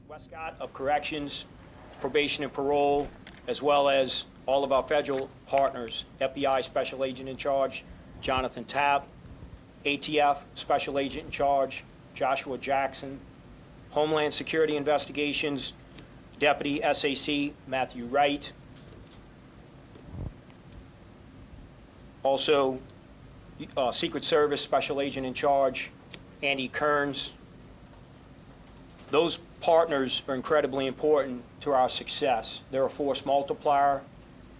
Westcott of Corrections, Probation and Parole, as well as all of our federal partners, FBI Special Agent in Charge, Jonathan Tapp, ATF Special Agent in Charge, Joshua Jackson, Homeland Security Investigations, Deputy SAC Matthew Wright, also Secret Service Special Agent in Charge, Andy Kearns. Those partners are incredibly important to our success. They're a force multiplier.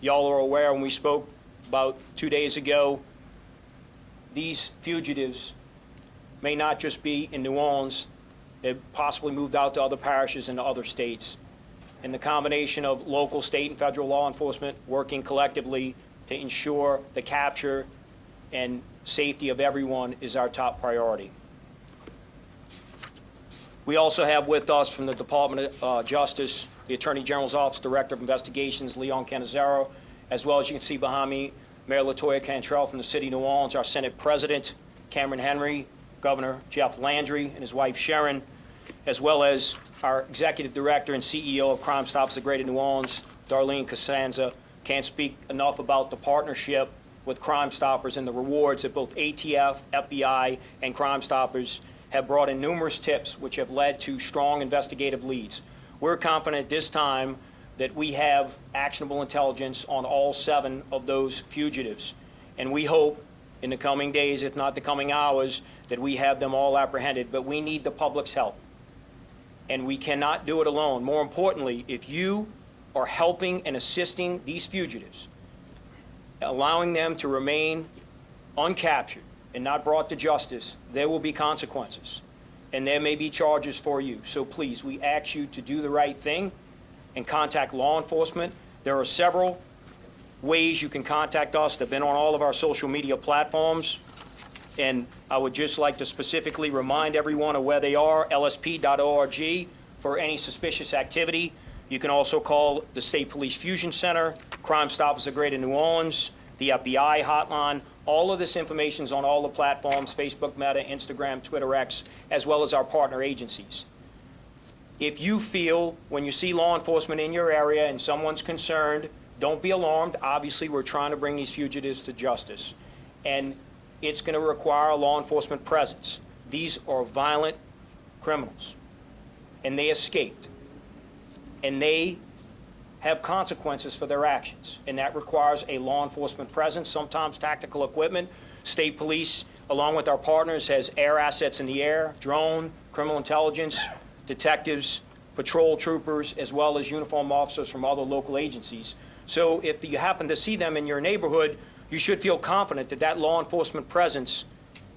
Y'all are aware when we spoke about 2 days ago, these fugitives may not just be in New Orleans, they've possibly moved out to other parishes and other states. And the combination of local, state, and federal law enforcement working collectively to ensure the capture and safety of everyone is our top priority. We also have with us from the Department of Justice, the Attorney General's Office, Director of Investigations, Leon Canizaro, as well as you can see behind me, Mayor LaToya Cantrell from the City of New Orleans, our Senate President, Cameron Henry, Governor Jeff Landry, and his wife Sharon, as well as our Executive Director and CEO of Crime Stoppers of Greater New Orleans, Darlene Costanza. Can't speak enough about the partnership with Crime Stoppers and the rewards that both ATF, FBI, and Crime Stoppers have brought in numerous tips which have led to strong investigative leads. We're confident this time that we have actionable intelligence on all 7 of those fugitives. And we hope in the coming days, if not the coming hours, that we have them all apprehended. But we need the public's help. And we cannot do it alone. More importantly, if you are helping and assisting these fugitives, allowing them to remain uncaptured and not brought to justice, there will be consequences. And there may be charges for you. So please, we ask you to do the right thing and contact law enforcement. There are several ways you can contact us. They've been on all of our social media platforms. And I would just like to specifically remind everyone of where they are, lsp.org, for any suspicious activity. You can also call the State Police Fusion Center, Crime Stoppers of Greater New Orleans, the FBI hotline. All of this information is on all the platforms, Facebook, Meta, Instagram, Twitter, X, as well as our partner agencies. If you feel when you see law enforcement in your area and someone's concerned, don't be alarmed. Obviously, we're trying to bring these fugitives to justice. And it's going to require a law enforcement presence. These are violent criminals. And they escaped. And they have consequences for their actions. And that requires a law enforcement presence, sometimes tactical equipment. State police, along with our partners, has air assets in the air, drone, criminal intelligence, detectives, patrol troopers, as well as uniformed officers from other local agencies. So if you happen to see them in your neighborhood, you should feel confident that that law enforcement presence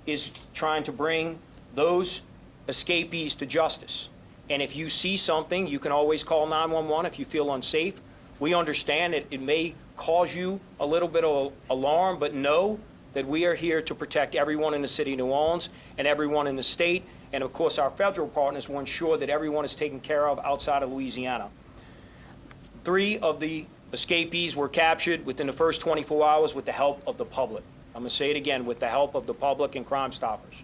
is trying to bring those escapees to justice. And if you see something, you can always call 911 if you feel unsafe. We understand that it may cause you a little bit of alarm, but know that we are here to protect everyone in the City of New Orleans and everyone in the state. And of course, our federal partners will ensure that everyone is taken care of outside of Louisiana. 3 of the escapees were captured within the first 24 hours with the help of the public. I'm going to say it again, with the help of the public and Crime Stoppers.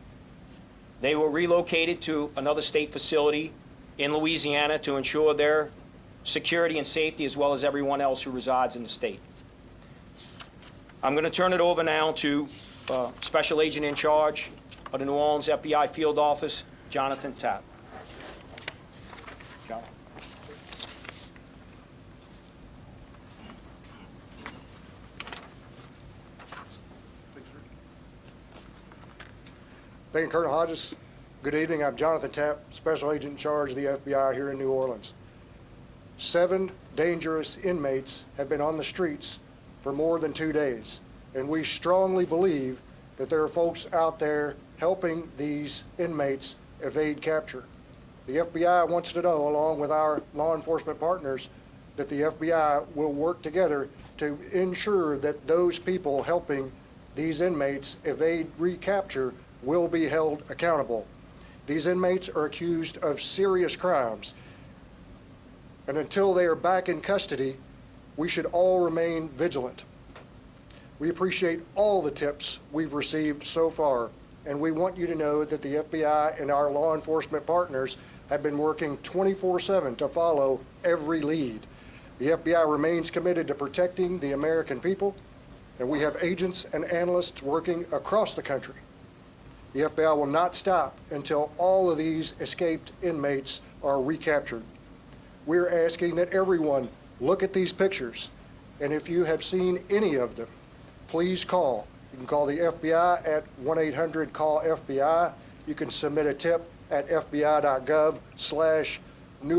They were relocated to another state facility in Louisiana to ensure their security and safety, as well as everyone else who resides in the state. I'm going to turn it over now to Special Agent in Charge of the New Orleans FBI Field Office, Jonathan Tapp. John. Thank you, Colonel Hodges. Good evening. I'm Jonathan Tapp, Special Agent in Charge of the FBI here in New Orleans. 7 dangerous inmates have been on the streets for more than 2 days, and we strongly believe that there are folks out there helping these inmates evade capture. The FBI wants to know, along with our law enforcement partners, that the FBI will work together to ensure that those people helping these inmates evade recapture will be held accountable. These inmates are accused of serious crimes, and until they are back in custody, we should all remain vigilant. We appreciate all the tips we've received so far, and we want you to know that the FBI and our law enforcement partners have been working 24/7 to follow every lead. The FBI remains committed to protecting the American people, and we have agents and analysts working across the country. The FBI will not stop until all of these escaped inmates are recaptured. We're asking that everyone look at these pictures, and if you have seen any of them, please call. You can call the FBI at 1-800-CALL-FBI. You can submit a tip at fbi.gov/New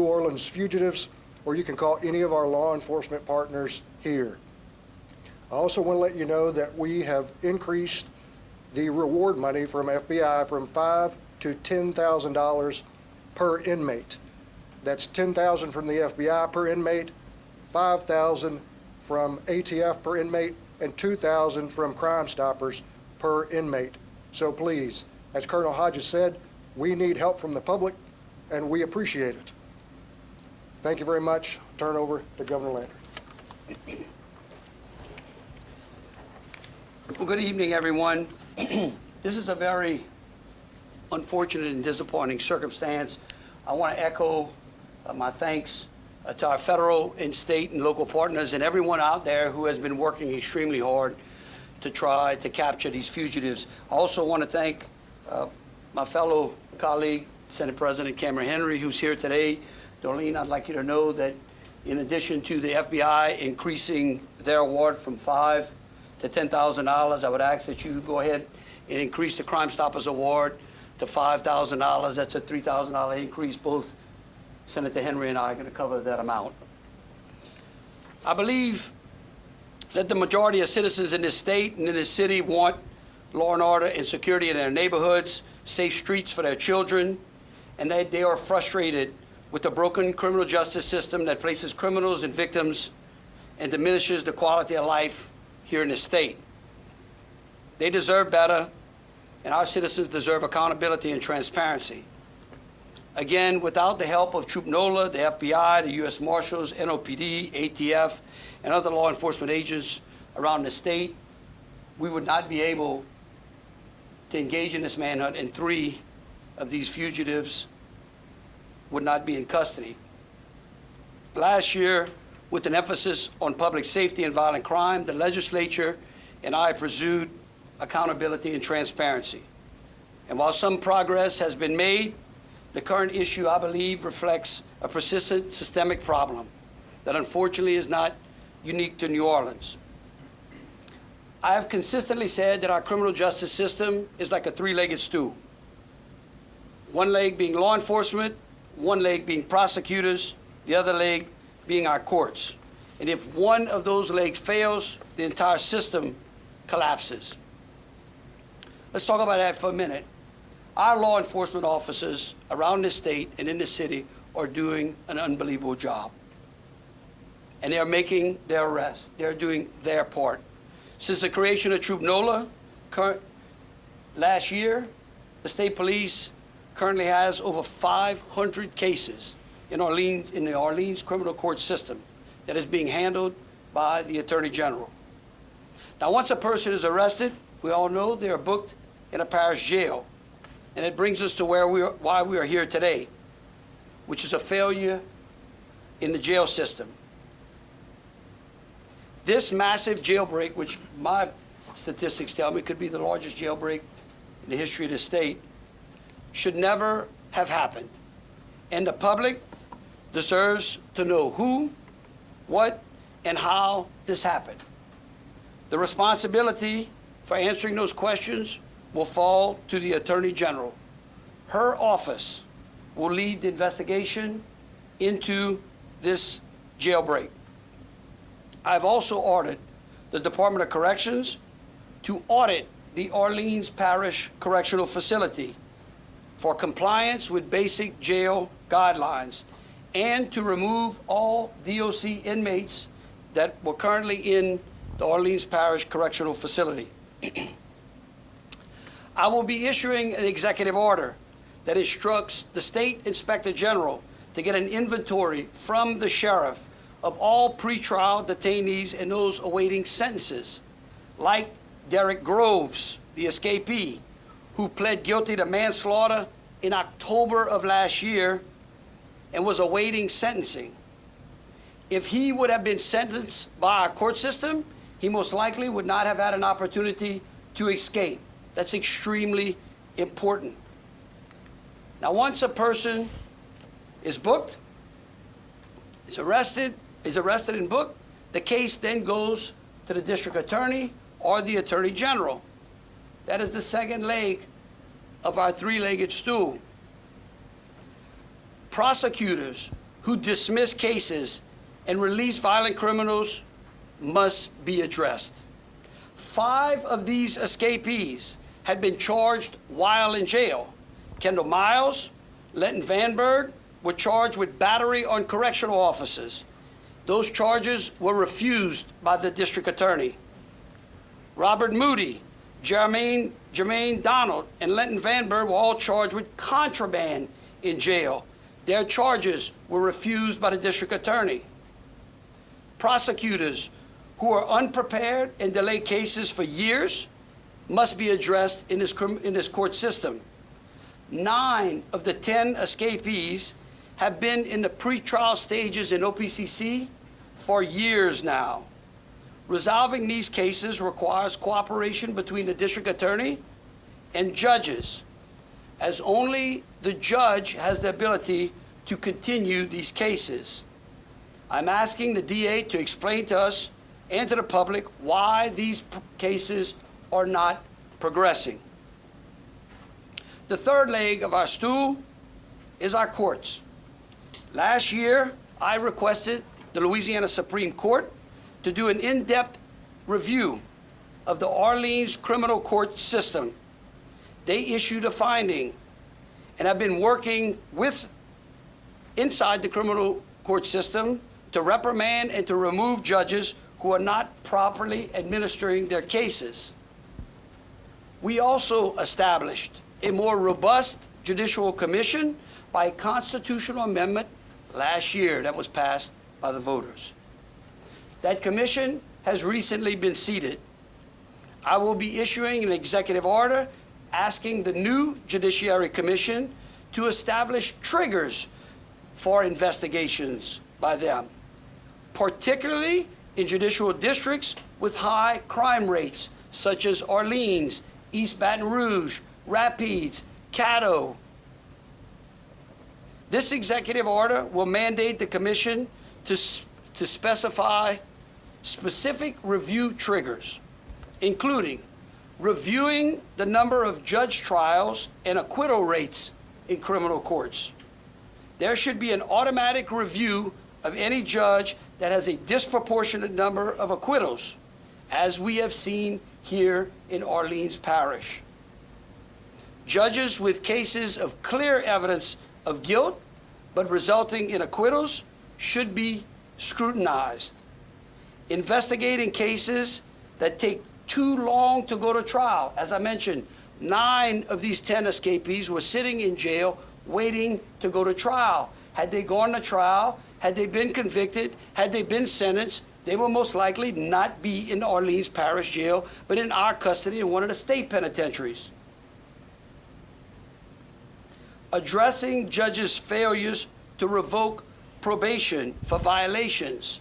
Orleans fugitives, or you can call any of our law enforcement partners here. I also want to let you know that we have increased the reward money from FBI from $5,000 to $10,000 per inmate. That's $10,000 from the FBI per inmate, $5,000 from ATF per inmate, and $2,000 from Crime Stoppers per inmate. So please, as Colonel Hodges said, we need help from the public, and we appreciate it. Thank you very much. Turn over to Governor Landry. Well, good evening, everyone. This is a very unfortunate and disappointing circumstance. I want to echo my thanks to our federal and state and local partners and everyone out there who has been working extremely hard to try to capture these fugitives. I also want to thank my fellow colleague, Senate President Cameron Henry, who's here today. Darlene, I'd like you to know that in addition to the FBI increasing their award from $5,000 to $10,000, I would ask that you go ahead and increase the Crime Stoppers award to $5,000. That's a $3,000 increase. Both Senator Henry and I are going to cover that amount. I believe that the majority of citizens in this state and in this city want law and order and security in their neighborhoods, safe streets for their children, and that they are frustrated with the broken criminal justice system that places criminals and victims and diminishes the quality of life here in the state. They deserve better, and our citizens deserve accountability and transparency. Again, without the help of Troop NOLA, the FBI, the U.S. Marshals, NOPD, ATF, and other law enforcement agents around the state, we would not be able to engage in this manhunt, and 3 of these fugitives would not be in custody. Last year, with an emphasis on public safety and violent crime, the legislature and I pursued accountability and transparency. And while some progress has been made, the current issue, I believe, reflects a persistent systemic problem that unfortunately is not unique to New Orleans. I have consistently said that our criminal justice system is like a 3-legged stool. One leg being law enforcement, one leg being prosecutors, the other leg being our courts. And if one of those legs fails, the entire system collapses. Let's talk about that for a minute. Our law enforcement officers around this state and in this city are doing an unbelievable job. And they're making their arrests. They're doing their part. Since the creation of Troop NOLA last year, the state police currently has over 500 cases in the Orleans criminal court system that is being handled by the Attorney General. Now, once a person is arrested, we all know they are booked in a parish jail. And it brings us to why we are here today, which is a failure in the jail system. This massive jailbreak, which my statistics tell me could be the largest jailbreak in the history of the state, should never have happened. And the public deserves to know who, what, and how this happened. The responsibility for answering those questions will fall to the Attorney General. Her office will lead the investigation into this jailbreak. I've also ordered the Department of Corrections to audit the Orleans Parish Correctional Facility for compliance with basic jail guidelines and to remove all DOC inmates that were currently in the Orleans Parish Correctional Facility. I will be issuing an executive order that instructs the State Inspector General to get an inventory from the sheriff of all pretrial detainees and those awaiting sentences, like Derek Groves, the escapee, who pled guilty to manslaughter in October of last year and was awaiting sentencing. If he would have been sentenced by our court system, he most likely would not have had an opportunity to escape. That's extremely important. Now, once a person is booked, is arrested and booked, the case then goes to the district attorney or the attorney general. That is the second leg of our three-legged stool. Prosecutors who dismiss cases and release violent criminals must be addressed. 5 of these escapees had been charged while in jail. Kendall Miles, Lenton Vanberg were charged with battery on correctional officers. Those charges were refused by the district attorney. Robert Moody, Jermaine Donald, and Lenton Vanberg were all charged with contraband in jail. Their charges were refused by the district attorney. Prosecutors who are unprepared and delay cases for years must be addressed in this court system. 9 of the 10 escapees have been in the pretrial stages in OPCC for years now. Resolving these cases requires cooperation between the district attorney and judges, as only the judge has the ability to continue these cases. I'm asking the DA to explain to us and to the public why these cases are not progressing. The third leg of our stool is our courts. Last year, I requested the Louisiana Supreme Court to do an in-depth review of the Orleans criminal court system. They issued a finding, and I've been working inside the criminal court system to reprimand and to remove judges who are not properly administering their cases. We also established a more robust judicial commission by a constitutional amendment last year that was passed by the voters. That commission has recently been seated. I will be issuing an executive order asking the new Judiciary Commission to establish triggers for investigations by them, particularly in judicial districts with high crime rates, such as Orleans, East Baton Rouge, Rapides, Caddo. This executive order will mandate the commission to specify specific review triggers, including reviewing the number of judge trials and acquittal rates in criminal courts. There should be an automatic review of any judge that has a disproportionate number of acquittals, as we have seen here in Orleans Parish. Judges with cases of clear evidence of guilt but resulting in acquittals should be scrutinized. Investigating cases that take too long to go to trial. As I mentioned, 9 of these 10 escapees were sitting in jail waiting to go to trial. Had they gone to trial, had they been convicted, had they been sentenced, they will most likely not be in Orleans Parish Jail, but in our custody in one of the state penitentiaries. Addressing judges' failures to revoke probation for violations.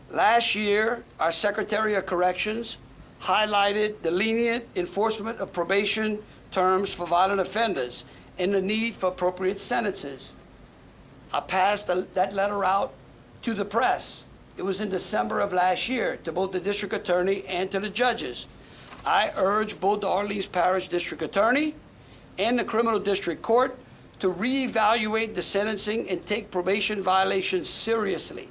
Last year, our Secretary of Corrections highlighted the lenient enforcement of probation terms for violent offenders and the need for appropriate sentences. I passed that letter out to the press. It was in December of last year to both the district attorney and to the judges. I urge both the Orleans Parish District Attorney and the Criminal District Court to reevaluate the sentencing and take probation violations seriously.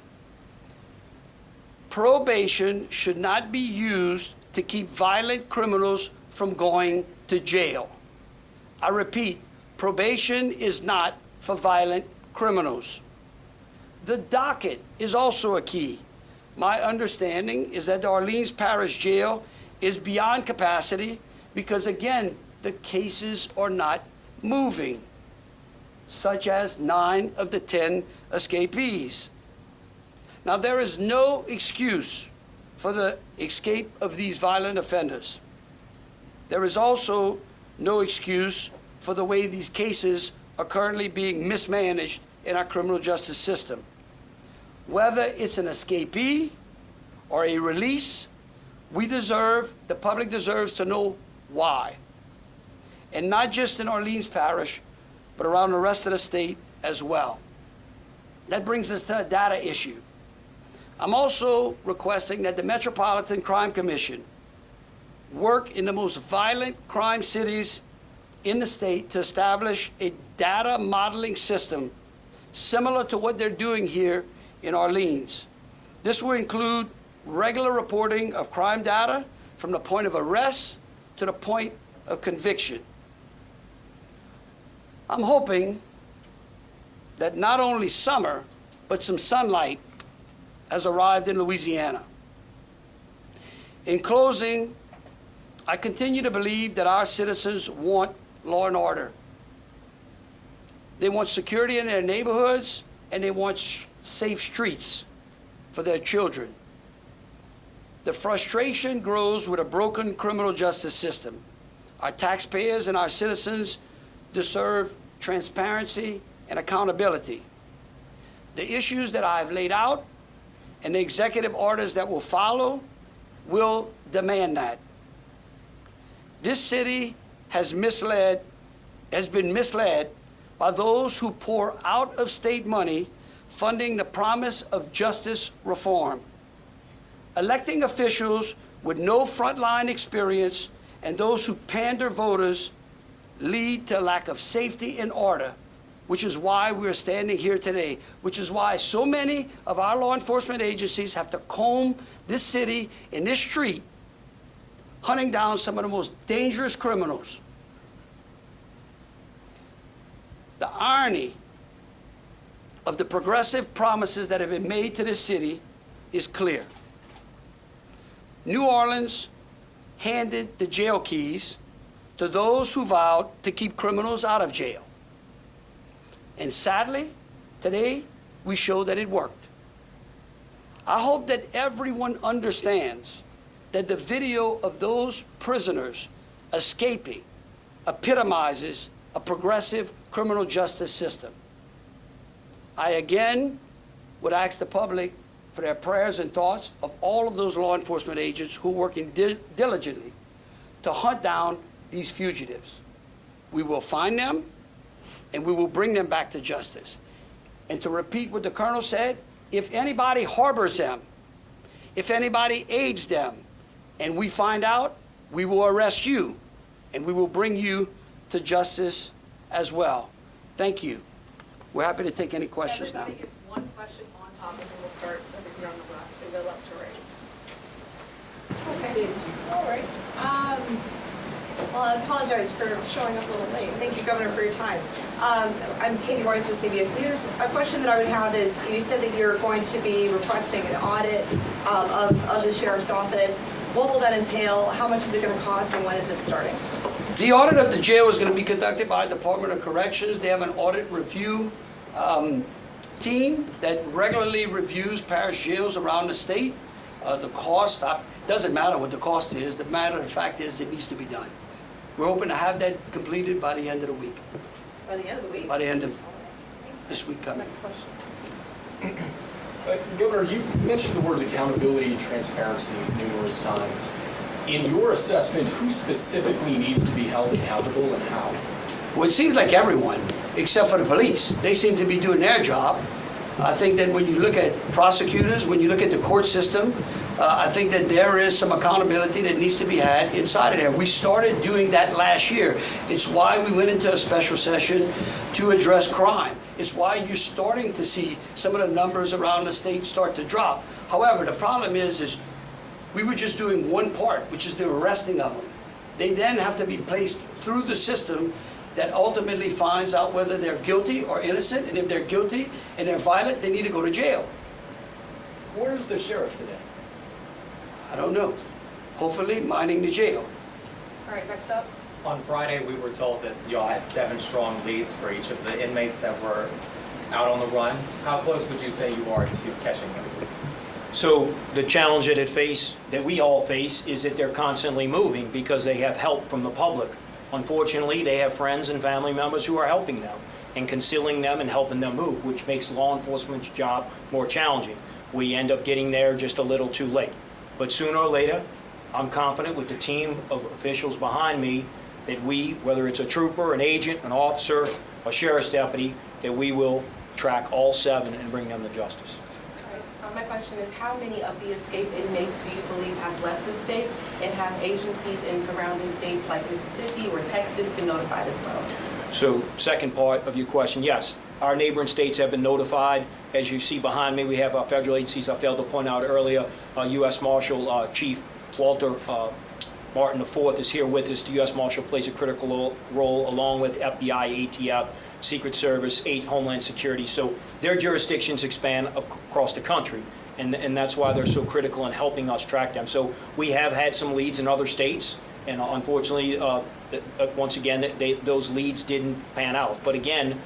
Probation should not be used to keep violent criminals from going to jail. I repeat, probation is not for violent criminals. The docket is also a key. My understanding is that the Orleans Parish Jail is beyond capacity because, again, the cases are not moving, such as 9 of the 10 escapees. Now, there is no excuse for the escape of these violent offenders. There is also no excuse for the way these cases are currently being mismanaged in our criminal justice system. Whether it's an escapee or a release, the public deserves to know why. And not just in Orleans Parish, but around the rest of the state as well. That brings us to a data issue. I'm also requesting that the Metropolitan Crime Commission work in the most violent crime cities in the state to establish a data modeling system similar to what they're doing here in Orleans. This will include regular reporting of crime data from the point of arrest to the point of conviction. I'm hoping that not only summer, but some sunlight has arrived in Louisiana. In closing, I continue to believe that our citizens want law and order. They want security in their neighborhoods, and they want safe streets for their children. The frustration grows with a broken criminal justice system. Our taxpayers and our citizens deserve transparency and accountability. The issues that I've laid out and the executive orders that will follow will demand that. This city has been misled by those who pour out of state money funding the promise of justice reform. Electing officials with no frontline experience and those who pander voters lead to a lack of safety and order, which is why we're standing here today, which is why so many of our law enforcement agencies have to comb this city and this street, hunting down some of the most dangerous criminals. The irony of the progressive promises that have been made to this city is clear. New Orleans handed the jail keys to those who vowed to keep criminals out of jail. And sadly, today, we show that it worked. I hope that everyone understands that the video of those prisoners escaping epitomizes a progressive criminal justice system. I again would ask the public for their prayers and thoughts of all of those law enforcement agents who are working diligently to hunt down these fugitives. We will find them, and we will bring them back to justice. And to repeat what the colonel said, if anybody harbors them, if anybody aids them, and we find out, we will arrest you, and we will bring you to justice as well. Thank you. We're happy to take any questions now. Everybody gets one question on topic, and we'll start over here on the left, so go left to right. Okay, all right. Well, I apologize for showing up a little late. Thank you, Governor, for your time. I'm Katie Royce with CBS News. A question that I would have is, you said that you're going to be requesting an audit of the Sheriff's Office. What will that entail? How much is it going to cost, and when is it starting? The audit of the jail is going to be conducted by the Department of Corrections. They have an audit review team that regularly reviews parish jails around the state. The cost, doesn't matter what the cost is. The matter of fact is it needs to be done. We're hoping to have that completed by the end of the week. By the end of the week? By the end of this week coming. Next question. Governor, you mentioned the words accountability and transparency numerous times. In your assessment, who specifically needs to be held accountable and how? Well, it seems like everyone, except for the police. They seem to be doing their job. I think that when you look at prosecutors, when you look at the court system, I think that there is some accountability that needs to be had inside of there. We started doing that last year. It's why we went into a special session to address crime. It's why you're starting to see some of the numbers around the state start to drop. However, the problem is we were just doing one part, which is the arresting of them. They then have to be placed through the system that ultimately finds out whether they're guilty or innocent, and if they're guilty and they're violent, they need to go to jail. Where's the sheriff today? I don't know. Hopefully minding the jail. All right, next up. On Friday, we were told that y'all had 7 strong leads for each of the inmates that were out on the run. How close would you say you are to catching them? So the challenge that we all face is that they're constantly moving because they have help from the public. Unfortunately, they have friends and family members who are helping them. and concealing them and helping them move, which makes law enforcement's job more challenging. We end up getting there just a little too late. But sooner or later, I'm confident with the team of officials behind me that we, whether it's a trooper, an agent, an officer, a sheriff's deputy, that we will track all 7 and bring them to justice. My question is, how many of the escaped inmates do you believe have left the state, and have agencies in surrounding states like Mississippi or Texas been notified as well? So, second part of your question, yes. Our neighboring states have been notified. As you see behind me, we have our federal agencies. I failed to point out earlier, U.S. Marshal Chief Walter Martin IV is here with us. The U.S. Marshal plays a critical role along with FBI, ATF, Secret Service, Homeland Security. So their jurisdictions expand across the country, and that's why they're so critical in helping us track them. So we have had some leads in other states, and unfortunately, once again, those leads didn't pan out. But again,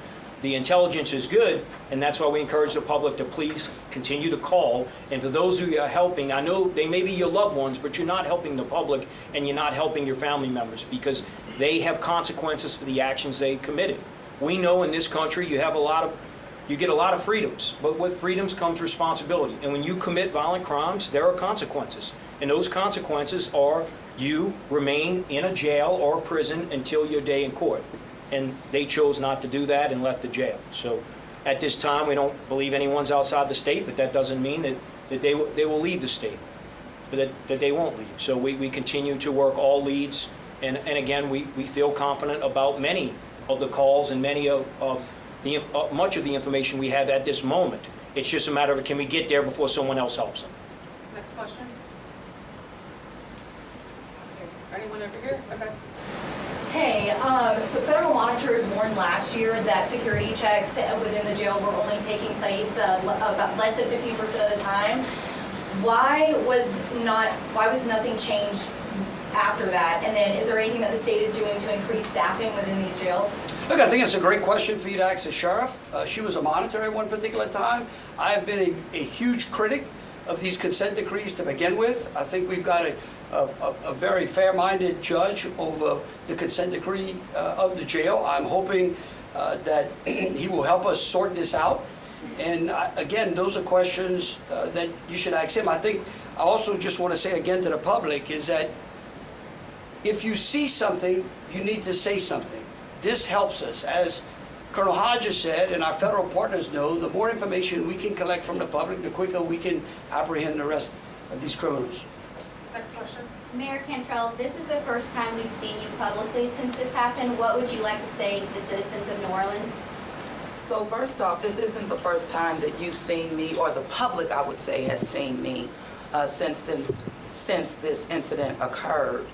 the intelligence is good, and that's why we encourage the public to please continue to call. And for those who are helping, I know they may be your loved ones, but you're not helping the public and you're not helping your family members, because they have consequences for the actions they committed. We know in this country you get a lot of freedoms, but with freedoms comes responsibility. And when you commit violent crimes, there are consequences. And those consequences are you remain in a jail or a prison until your day in court. And they chose not to do that and left the jail. So at this time, we don't believe anyone's outside the state, but that doesn't mean that they will leave the state, but that they won't leave. So we continue to work all leads, and again, we feel confident about many of the calls and many of the much of the information we have at this moment. It's just a matter of, can we get there before someone else helps them? Next question. Okay. Anyone over here? Okay. Hey, so federal monitors warned last year that security checks within the jail were only taking place about less than 15% of the time. Why was nothing changed after that? And then is there anything that the state is doing to increase staffing within these jails? Look, I think it's a great question for you to ask the sheriff. She was a monitor at one particular time. I have been a huge critic of these consent decrees to begin with. I think we've got a very fair-minded judge over the consent decree of the jail. I'm hoping that he will help us sort this out. And again, those are questions that you should ask him. I think I also just want to say again to the public is that if you see something, you need to say something. This helps us. As Colonel Hodges said, and our federal partners know, the more information we can collect from the public, the quicker we can apprehend the rest of these criminals. Next question. Mayor Cantrell, this is the first time we've seen you publicly since this happened. What would you like to say to the citizens of New Orleans? So first off, this isn't the first time that you've seen me, or the public, I would say, has seen me since this incident occurred.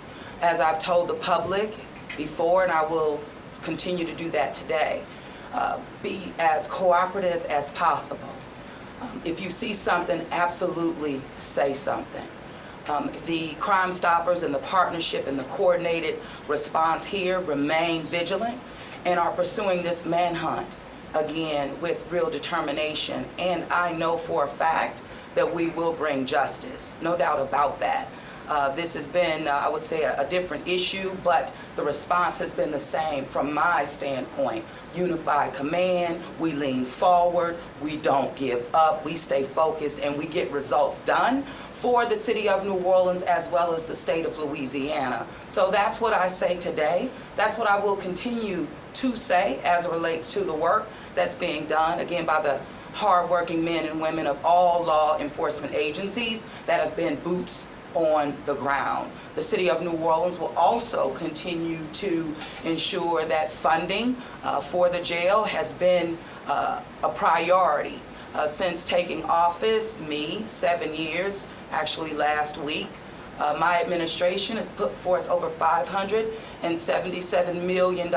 As I've told the public before, and I will continue to do that today, be as cooperative as possible. If you see something, absolutely say something. The Crime Stoppers and the partnership and the coordinated response here remain vigilant and are pursuing this manhunt, again, with real determination. And I know for a fact that we will bring justice, no doubt about that. This has been, I would say, a different issue, but the response has been the same from my standpoint. Unified command, we lean forward, we don't give up, we stay focused, and we get results done for the city of New Orleans as well as the state of Louisiana. So that's what I say today. That's what I will continue to say as it relates to the work that's being done, again, by the hardworking men and women of all law enforcement agencies that have been boots on the ground. The city of New Orleans will also continue to ensure that funding for the jail has been a priority. Since taking office, 7 years, actually last week, my administration has put forth over $577 million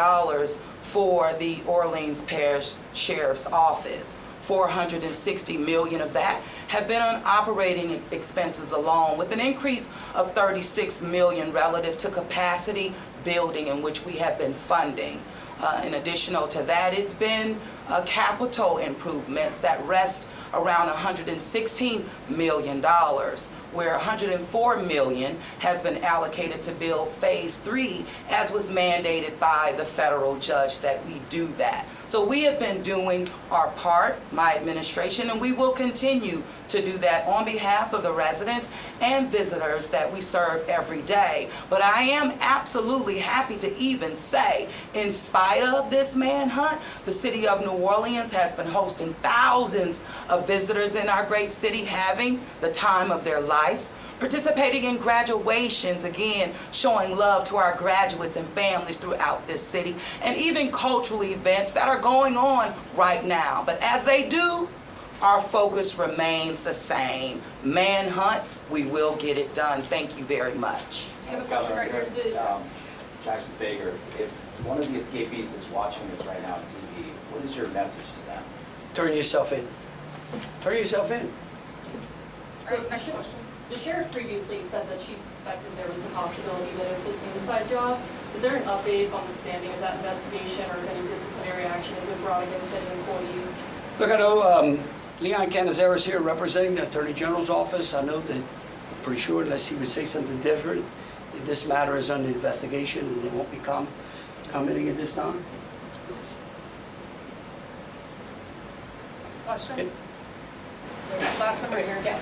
for the Orleans Parish Sheriff's Office. $460 million of that have been on operating expenses alone, with an increase of $36 million relative to capacity building, in which we have been funding. In addition to that, it's been capital improvements that rest around $116 million, where $104 million has been allocated to build phase 3, as was mandated by the federal judge that we do that. So we have been doing our part, my administration, and we will continue to do that on behalf of the residents and visitors that we serve every day. But I am absolutely happy to even say, in spite of this manhunt, the city of New Orleans has been hosting thousands of visitors in our great city, having the time of their life, participating in graduations, again, showing love to our graduates and families throughout this city, and even cultural events that are going on right now. But as they do, our focus remains the same. Manhunt, we will get it done. Thank you very much. I have a question right here. Jackson Fager, if one of the escapees is watching this right now on TV, what is your message to them? Turn yourself in. Turn yourself in. So, next question. The sheriff previously said that she suspected there was the possibility that it was an inside job. Is there an update on the standing of that investigation, or if any disciplinary action has been brought against any employees? Look, I know Leon Canizero is here representing the Attorney General's office. I know that, I'm pretty sure, unless he would say something different, that this matter is under investigation and they won't be commenting at this time. Next question. Yep. Last one right here. Yeah.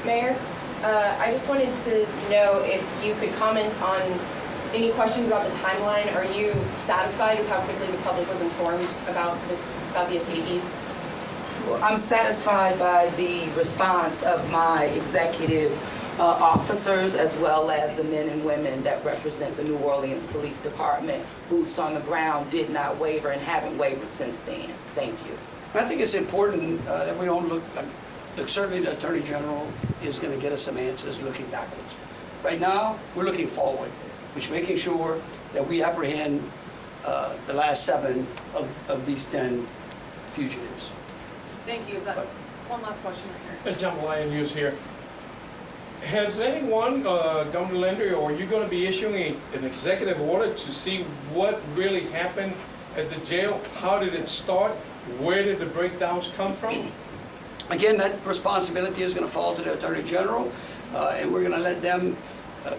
Mayor, I just wanted to know if you could comment on any questions about the timeline. Are you satisfied with how quickly the public was informed about the escapees? Well, I'm satisfied by the response of my executive officers, as well as the men and women that represent the New Orleans Police Department. Boots on the ground did not waver and haven't wavered since then. Thank you. I think it's important that we don't look, certainly the Attorney General is going to get us some answers looking backwards. Right now, we're looking forward, which is making sure that we apprehend the last 7 of these 10 fugitives. Thank you. Is that one last question right here? John Lyon News here. Has anyone, Governor Landry, or are you going to be issuing an executive order to see what really happened at the jail? How did it start? Where did the breakdowns come from? Again, that responsibility is going to fall to the Attorney General, and we're going to let them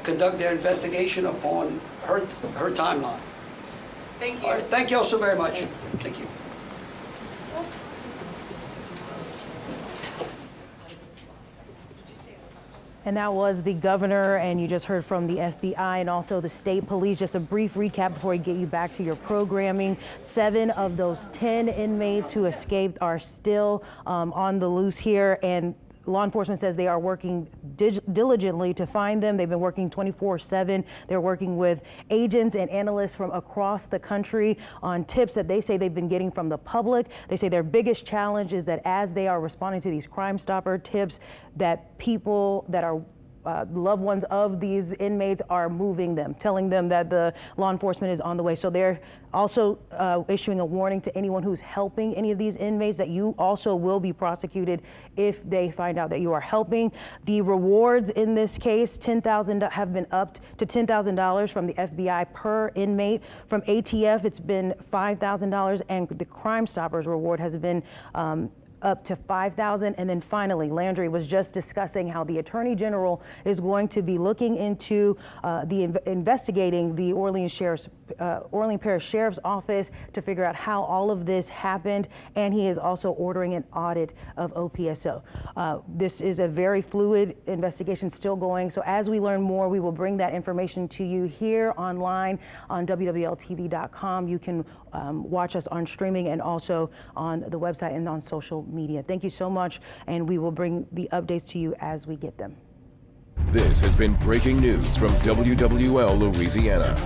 conduct their investigation upon her timeline. Thank you. All right, thank you all so very much. Thank you. And that was the governor, and you just heard from the FBI and also the state police. Just a brief recap before we get you back to your programming. 7 of those 10 inmates who escaped are still on the loose here, and law enforcement says they are working diligently to find them. They've been working 24/7. They're working with agents and analysts from across the country on tips that they say they've been getting from the public. They say their biggest challenge is that as they are responding to these Crime Stopper tips, that people that are loved ones of these inmates are moving them, telling them that the law enforcement is on the way. So they're also issuing a warning to anyone who's helping any of these inmates that you also will be prosecuted if they find out that you are helping. The rewards in this case, $10,000 have been upped to $10,000 from the FBI per inmate. From ATF, it's been $5,000, and the Crime Stoppers reward has been up to $5,000. And then finally, Landry was just discussing how the Attorney General is going to be looking into investigating the Orleans Parish Sheriff's Office to figure out how all of this happened, and he is also ordering an audit of OPSO. This is a very fluid investigation still going, so as we learn more, we will bring that information to you here online on WWLTV.com. You can watch us on streaming and also on the website and on social media. Thank you so much, and we will bring the updates to you as we get them. This has been breaking news from WWL Louisiana.